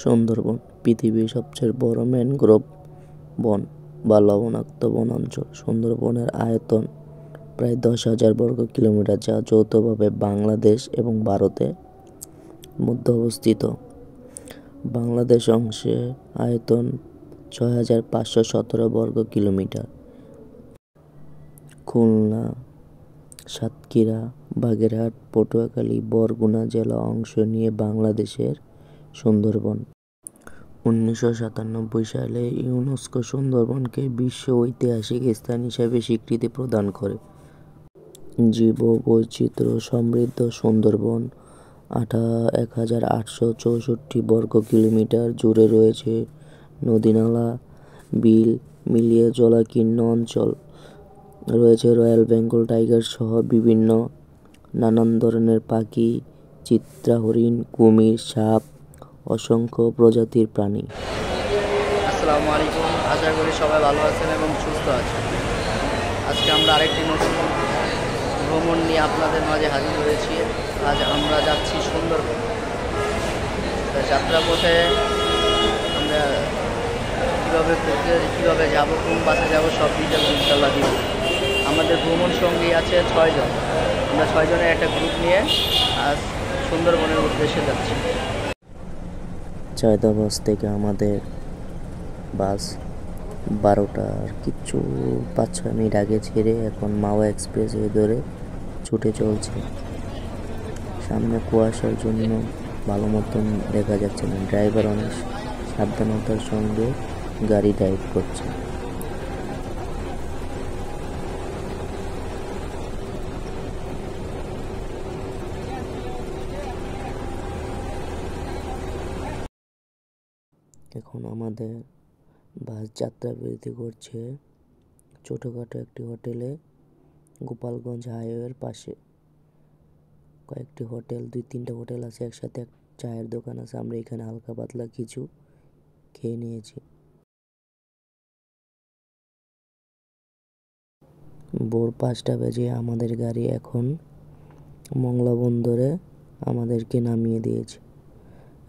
সুন্দরবন পৃথিবীর সবচেয়ে বড় ম্যানগ্রোভ বন বা লবণাক্ত বনাঞ্চল। সুন্দরবনের আয়তন প্রায় 10,000 বর্গ কিলোমিটার, যা যৌথভাবে বাংলাদেশ এবং ভারতের মধ্যে অবস্থিত। বাংলাদেশ অংশে আয়তন 6,517 বর্গ কিলোমিটার। খুলনা, সাতক্ষীরা, বাগেরহাট, পটুয়াখালী, বরগুনা জেলা অংশ নিয়ে বাংলাদেশের সুন্দরবন। 1997 সালে ইউনেস্কো সুন্দরবনকে বিশ্ব ঐতিহাসিক স্থান হিসেবে স্বীকৃতি প্রদান করে। জীববৈচিত্র্য সমৃদ্ধ সুন্দরবন 1,864 বর্গ কিলোমিটার জুড়ে রয়েছে নদী-নালা, বিল মিলিয়ে জলাকীর্ণ অঞ্চল। রয়েছে রয়্যাল বেঙ্গল টাইগার সহ বিভিন্ন নানান ধরনের পাখি, চিত্রা হরিণ, কুমির, সাপ, অসংখ্য প্রজাতির প্রাণী। আসসালামু আলাইকুম, আশা করি সবাই ভালো আছেন এবং সুস্থ আছেন। আজকে আমরা আরেকটি নতুন ভ্রমণ নিয়ে আপনাদের মাঝে হাজির হয়েছি। আজ আমরা যাচ্ছি সুন্দরবন। যাত্রাপথে আমরা কীভাবে যাবো, কোন বাসে যাবো, সব ডিটেলস ইনশাল্লাহ দিব। আমাদের ভ্রমণ সঙ্গী আছে 6 জন। আমরা 6 জনের একটা গ্রুপ নিয়ে আজ সুন্দরবনের উদ্দেশ্যে যাচ্ছি। চাঁদাবাস থেকে আমাদের বাস 12টার কিছু 5-6 মিনিট আগে ছেড়ে এখন মাওয়া এক্সপ্রেস ধরে ছুটে চলছে। সামনে কুয়াশার জন্য ভালো মতন দেখা যাচ্ছে না। ড্রাইভার অনেক সাবধানতার সঙ্গে গাড়ি ড্রাইভ করছে। এখন আমাদের বাস যাত্রা বিরতি করছে ছোটোখাটো একটি হোটেলে, গোপালগঞ্জ হাইওয়ের পাশে। কয়েকটি হোটেল, 2-3টা হোটেল আছে, একসাথে এক চায়ের দোকান আছে। আমরা এখানে হালকা পাতলা কিছু খেয়ে নিয়েছি। ভোর 5টা বেজে আমাদের গাড়ি এখন মংলা বন্দরে আমাদেরকে নামিয়ে দিয়েছে।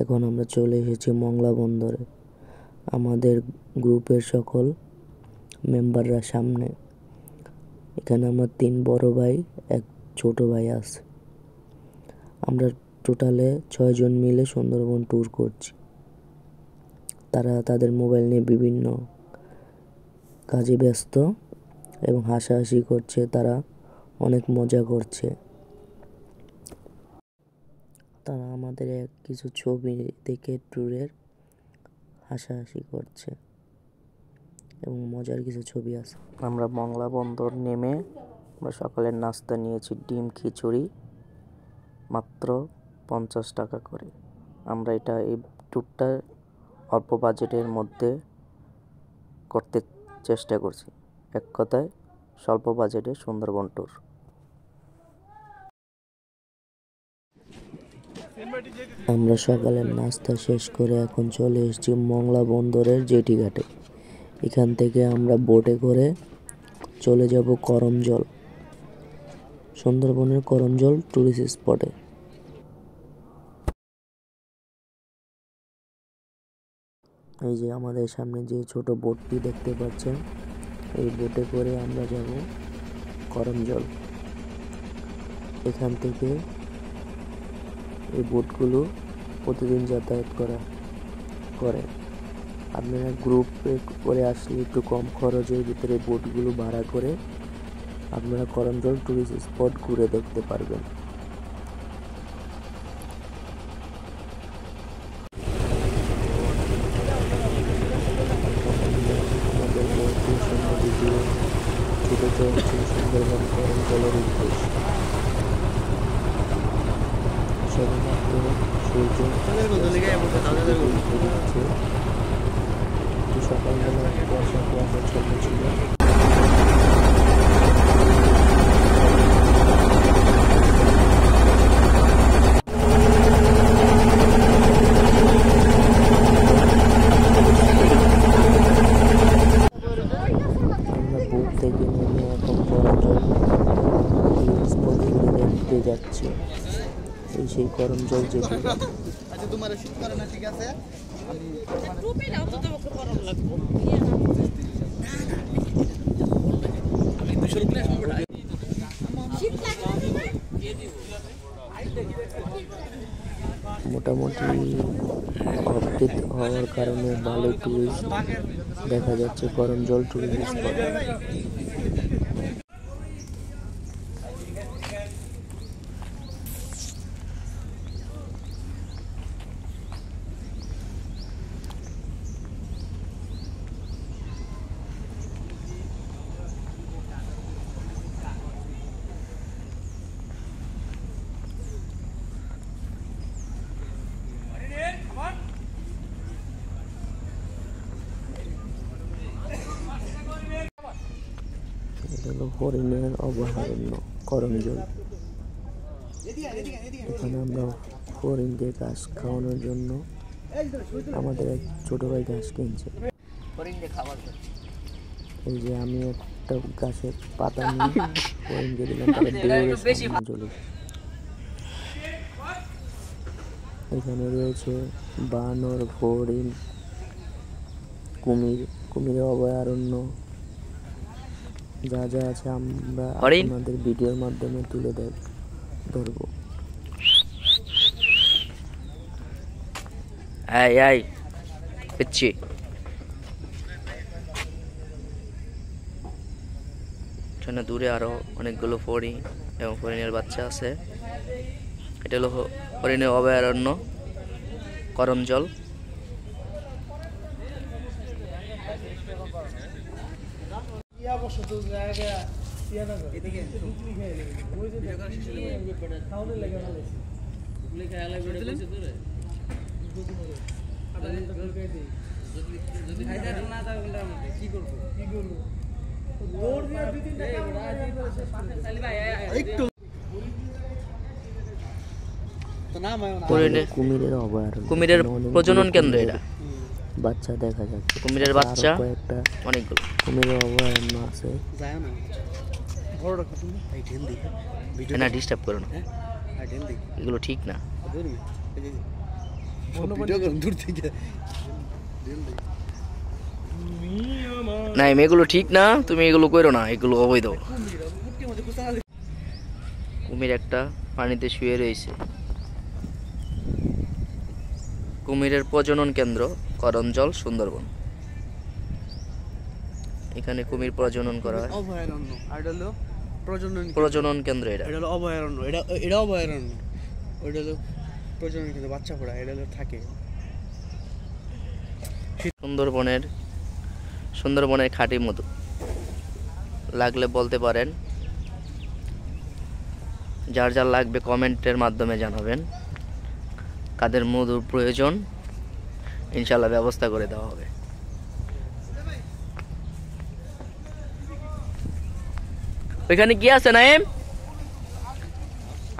এখন আমরা চলে এসেছি মংলা বন্দরে। আমাদের গ্রুপের সকল মেম্বাররা সামনে। এখানে আমার 3 বড় ভাই, এক ছোট ভাই আছে। আমরা টোটালে 6 জন মিলে সুন্দরবন ট্যুর করছি। তারা তাদের মোবাইল নিয়ে বিভিন্ন কাজে ব্যস্ত এবং হাসাহাসি করছে। তারা অনেক মজা করছে। তারা আমাদের কিছু ছবি দেখে ট্যুরের হাসাহাসি করছে এবং মজার কিছু ছবি আছে। আমরা মংলা বন্দর নেমে আমরা সকালের নাস্তা নিয়েছি, ডিম খিচুড়ি, মাত্র 50 টাকা করে। আমরা এই ট্যুরটা অল্প বাজেটের মধ্যে করতে চেষ্টা করছি। এক কথায় স্বল্প বাজেটে সুন্দরবন ট্যুর। আমরা সকালের নাস্তা শেষ করে এখন চলে এসেছি মংলা বন্দরের জেটি ঘাটে। এখান থেকে আমরা বোটে করে চলে যাব করমজল, সুন্দরবনের করমজল টুরিস্ট স্পটে। এই যে আমাদের সামনে যে ছোট বোটটি দেখতে পাচ্ছেন, এই বোটে করে আমরা যাব করমজল। এখান থেকে এই বোটগুলো প্রতিদিন যাতায়াত করে। আপনারা গ্রুপে করে আসলে একটু কম খরচের ভিতরে বোটগুলো ভাড়া করে আপনারা করমজল টুরিস্ট স্পট ঘুরে দেখতে পারবেন। ছুটে চলছে সুন্দরবন করমজলের উদ্দেশ্যে। সবেমাত্র সূর্য সকালবেলা কুয়াশা ছন্ন ছিল। আমরা বোট থেকে নেমে এখন করমজল স্পট ঘুরে দেখতে যাচ্ছি। এই সেই করমজল যেটি। শুট করে না, ঠিক আছে? টুপিটাও তো তোমাকে পরানো লাগবে। আমি 200 রুপিয়া সম্পর্ক শীত লাগে না। মোটামুটি আপডেট হওয়ার কারণে ভালো টুরিস্ট দেখা যাচ্ছে গরম জল টুরিস্ট স্পট। এটা হলো হরিণের অভয়ারণ্য করমজল। এখানে আমরা হরিণকে ঘাস খাওয়ানোর জন্য আমাদের এক ছোট ভাই ঘাস কিনছে। এই যে আমি একটা গাছের পাতা নিয়ে হরিণকে দিলাম, তারা দৌড়ে সামনে চলে। এখানে রয়েছে বানর, হরিণ, কুমিরের অভয়ারণ্য, যা যা আছে আমরা আপনাদের ভিডিওর মাধ্যমে তুলে ধরবো। এখানে দূরে আরো অনেকগুলো হরিণ এবং হরিণের বাচ্চা আছে। এটা হলো হরিণের অভয়ারণ্য করমজল। কুমিরের অভয়ারণ্য, কুমিরের প্রজনন কেন্দ্র। এটা বাচ্চা দেখা যাচ্ছে, কুমিরের বাচ্চা কয়েকটা অনেকগুলো কুমিরের অভয়ারণ্য আছে। না ডিস্টার্ব করো না, এগুলো ঠিক না। না এগুলো ঠিক না, তুমি এগুলো করো না, এগুলো অবৈধ। কুমির একটা পানিতে শুয়ে রয়েছে। কুমিরের প্রজনন কেন্দ্র করমজল সুন্দরবন। এখানে কুমির প্রজনন করা হয়। অভয়ারণ্য আর হলো প্রজনন কেন্দ্র। এটা হলো অভয়ারণ্য, এটা অভয়ারণ্য, ওইটা হলো প্রজনন কেন্দ্র, বাচ্চা পড়া এটা হলো থাকে। সুন্দরবনের খাঁটি মধু লাগলে বলতে পারেন। যার যার লাগবে কমেন্টের মাধ্যমে জানাবেন। কাদের মধুর প্রয়োজন ইনশাল্লাহ ব্যবস্থা করে দেওয়া হবে। ওইখানে কি আছে নাইম?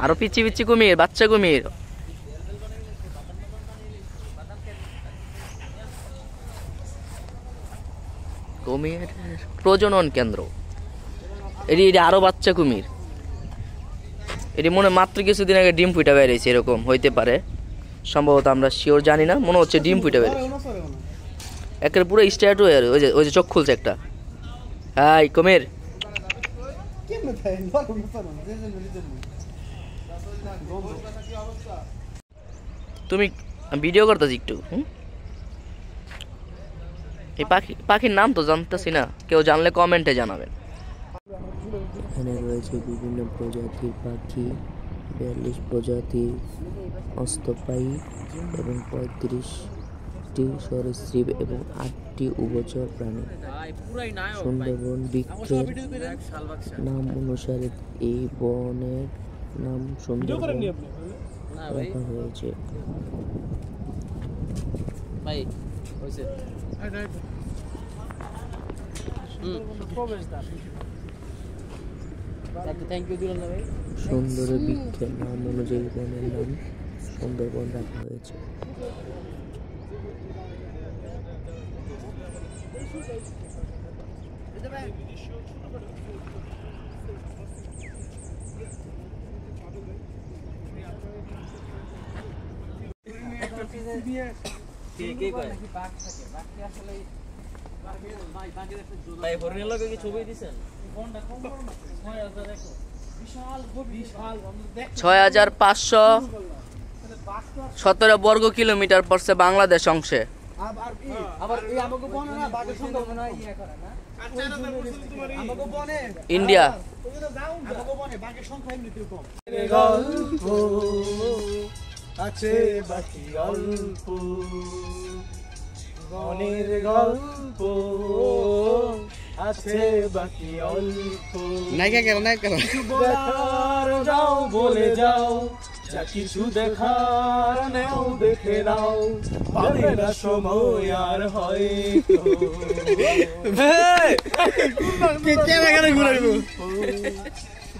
আরো পিচ্ছি পিচ্ছি কুমির, বাচ্চা কুমির। কুমির প্রজনন কেন্দ্র। এটি আরো বাচ্চা কুমির। এটি মনে মাত্র কিছুদিন আগে ডিম ফুটা বেরিয়েছে, এরকম হইতে পারে সম্ভবত, আমরা শিওর জানি না। মনে হচ্ছে ডিম ফুটা বেরিয়েছে, একের পুরো স্ট্যাটু। ওই যে চোখ খুলছে একটা। হাই কুমির, তুমি ভিডিও করতেছি একটু। এই পাখির নাম তো জানতেছি না, কেউ জানলে কমেন্টে জানাবেন। এখানে রয়েছে বিভিন্ন প্রজাতির পাখি, 42 প্রজাতির স্তন্যপায়ী এবং 35টি সরীসৃপ এবং 8টি উভচর প্রাণী। সুন্দরবন বৃক্ষের নাম অনুসারে এই বনের নাম সুন্দরবন রাখা হয়েছে। সুন্দর বৃক্ষের নাম অনুযায়ী বনের নাম সুন্দরবন রাখা হয়েছে। ছবি দিছেন 6517 বর্গ কিলোমিটার পড়ছে বাংলাদেশ অংশে। ইন্ডিয়া গল্প আছে বাকি অল্প, মনের গল্প আছে বাকি অল্প। নায়িকা কেন কিছু বলার যাও বলে যাও, যা কিছু দেখার নেও দেখে নাও, পাবে না সময় আর হয়তো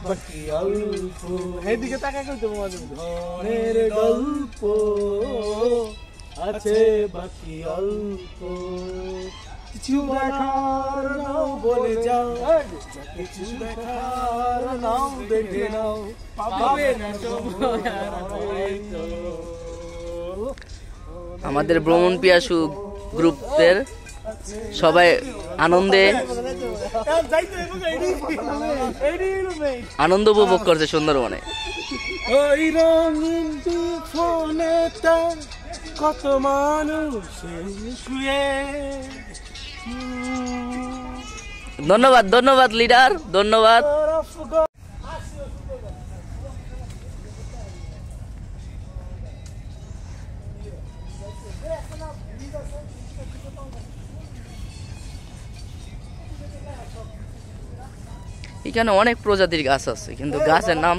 বাকি অল্প। এইদিকে তাকাই করতে মনের গল্প আছে বাকি অল্প, কিছু দেখার নাও বলে যাও, কিছু দেখার নাও দেখে নাও, পাবে না সময় আর হয়তো। আমাদের ভ্রমণ পিয়াসু গ্রুপের সবাই আনন্দ উপভোগ করছে সুন্দরবনে। ওই রঙিন ফোনে তার কত মানুষ শুয়ে। ধন্যবাদ ধন্যবাদ লিডার, ধন্যবাদ। এখানে অনেক প্রজাতির গাছ আছে, কিন্তু গাছের নাম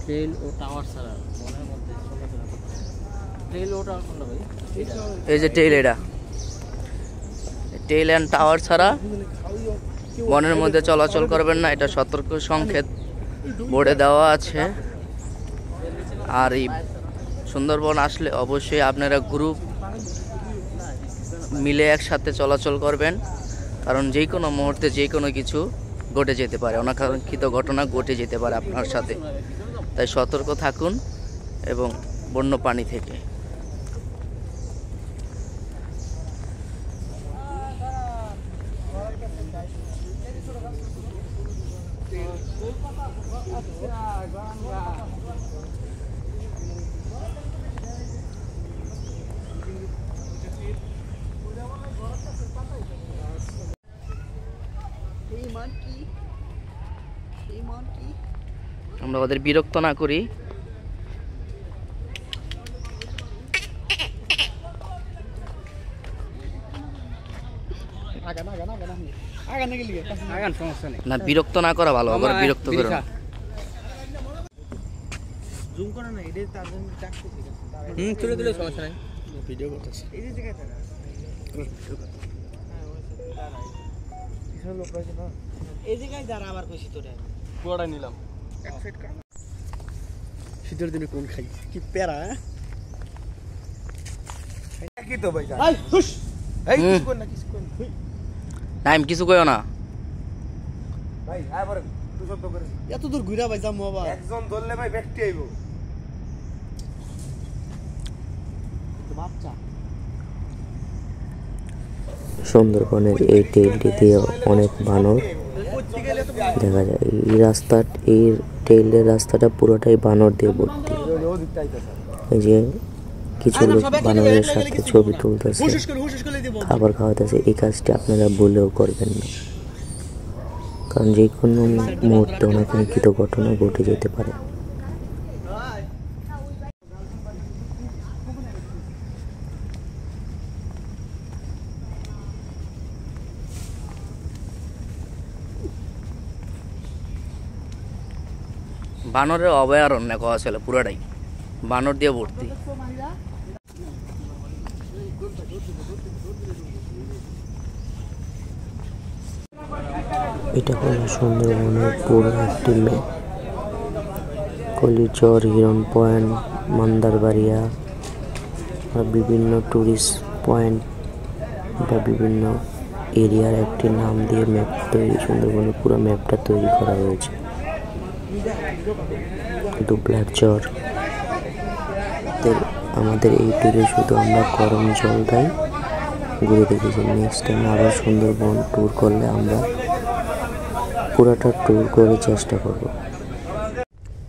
ট্রেল ও টাওয়ার ছাড়া মনের মধ্যে চলাফেরা করতে ট্রেল ও টাওয়ার কোনটা ভাই? এই যে টেইল, এটা টেইল অ্যান্ড টাওয়ার ছাড়া বনের মধ্যে চলাচল করবেন না, এটা সতর্ক সংকেত বোর্ডে দেওয়া আছে। আর এই সুন্দরবন আসলে অবশ্যই আপনারা গ্রুপ মিলে একসাথে চলাচল করবেন, কারণ যে কোনো মুহূর্তে যে কোনো কিছু ঘটে যেতে পারে, অনাকাঙ্ক্ষিত ঘটনা ঘটে যেতে পারে আপনার সাথে। তাই সতর্ক থাকুন এবং বন্যপ্রাণী থেকে। আমরা ওদের বিরক্ত না করি। না, বিরক্ত না করা ভালো, আবার বিরক্ত করো না। জুম করে না, এটা তার জন্য চাকরি ঠিক আছে। তুলে তুলে সমস্যা নাই, ভিডিও করতেছি। এই যে জায়গায় তারা লোক রয়েছে না, এই জায়গায় যারা আবার কইছি তোরে পুরোটা নিলাম। শীতের দিনে কোন খাই কি প্যারা কি তো ভাই ভাই হুশ এই কিছু কর না, কিছু কর না নাইম কিছু কইও না ভাই। আবার তুই শব্দ করে এত দূর ঘুরা ভাই যাম বাবা, একজন ধরলে ভাই ব্যক্তি আইবো। বাচ্চা সুন্দরবনের এই টেইলটি দিয়ে অনেক বানর দেখা যায়। এই টেইলের রাস্তাটা পুরোটাই বানর দিয়ে ভর্তি। এই যে কিছু লোক বানরের সাথে ছবি তুলতেছে, খাবার খাওয়াতেছে। এই কাজটি আপনারা ভুলেও করবেন না, কারণ যে কোনো মুহূর্তে অনাকাঙ্ক্ষিত ঘটনা ঘটে যেতে পারে। বানরের অভয়ারণ্য কওয়া ছিল, পুরোটাই বানর দিয়ে ভর্তি। এটা হলো সুন্দরবনের পুরো একটি ম্যাপ। কলিচর, হিরন পয়েন্ট, মান্দারবাড়িয়া বা বিভিন্ন টুরিস্ট পয়েন্ট বা বিভিন্ন এরিয়ার একটি নাম দিয়ে ম্যাপ তৈরি, সুন্দরবনের পুরো ম্যাপটা তৈরি করা হয়েছে। দুবলার চর, আমাদের এই ট্যুরে শুধু আমরা করমজলটাই ঘুরে দেখেছি। নেক্সট টাইম আবার সুন্দরবন ট্যুর করলে আমরা পুরাটা ট্যুর করে চেষ্টা করব।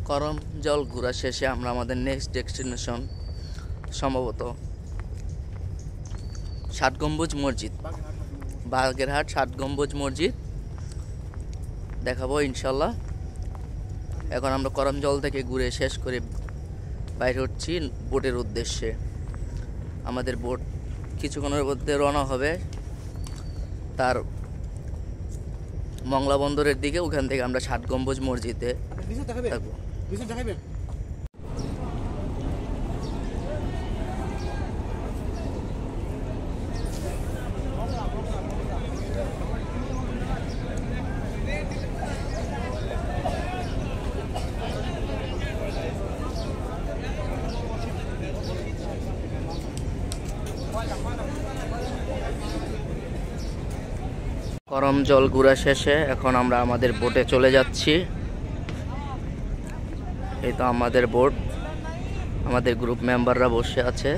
করমজল ঘোরা শেষে আমরা আমাদের নেক্সট ডেস্টিনেশন সম্ভবত 7 গম্বুজ মসজিদ, বাগেরহাট 7 গম্বুজ মসজিদ দেখাবো ইনশাল্লাহ। এখন আমরা করমজল থেকে ঘুরে শেষ করে বাইরে হচ্ছি বোটের উদ্দেশ্যে। আমাদের বোট কিছুক্ষণের মধ্যে রওনা হবে তার মংলা বন্দরের দিকে। ওখান থেকে আমরা 7 গম্বুজ মসজিদে থাকবো। করমজল ঘোরা শেষে এখন আমরা আমাদের বোটে চলে যাচ্ছি। এই তো আমাদের বোট, আমাদের গ্রুপ মেম্বাররা বসে আছে।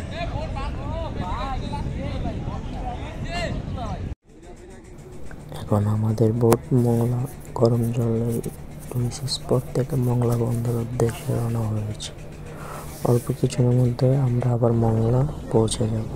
এখন আমাদের বোট মংলা করমজলের টুরিস্ট স্পট থেকে মংলা বন্দর উদ্দেশ্যে রওনা হয়েছে। অল্প কিছুর মধ্যে আমরা আবার মংলা পৌঁছে যাব।